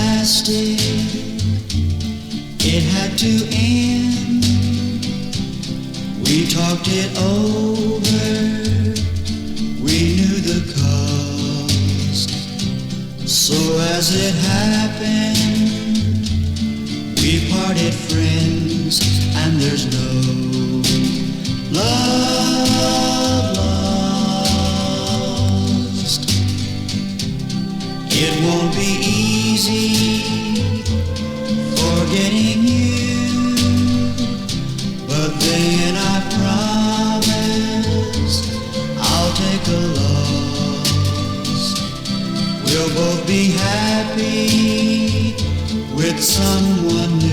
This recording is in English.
lasted, it had to end. We talked it over, we knew the cost. So as it happened, we parted friends, and there's no love lost. It won't be easy forgetting you, but then I promise I'll take a loss. We'll both be happy with someone new.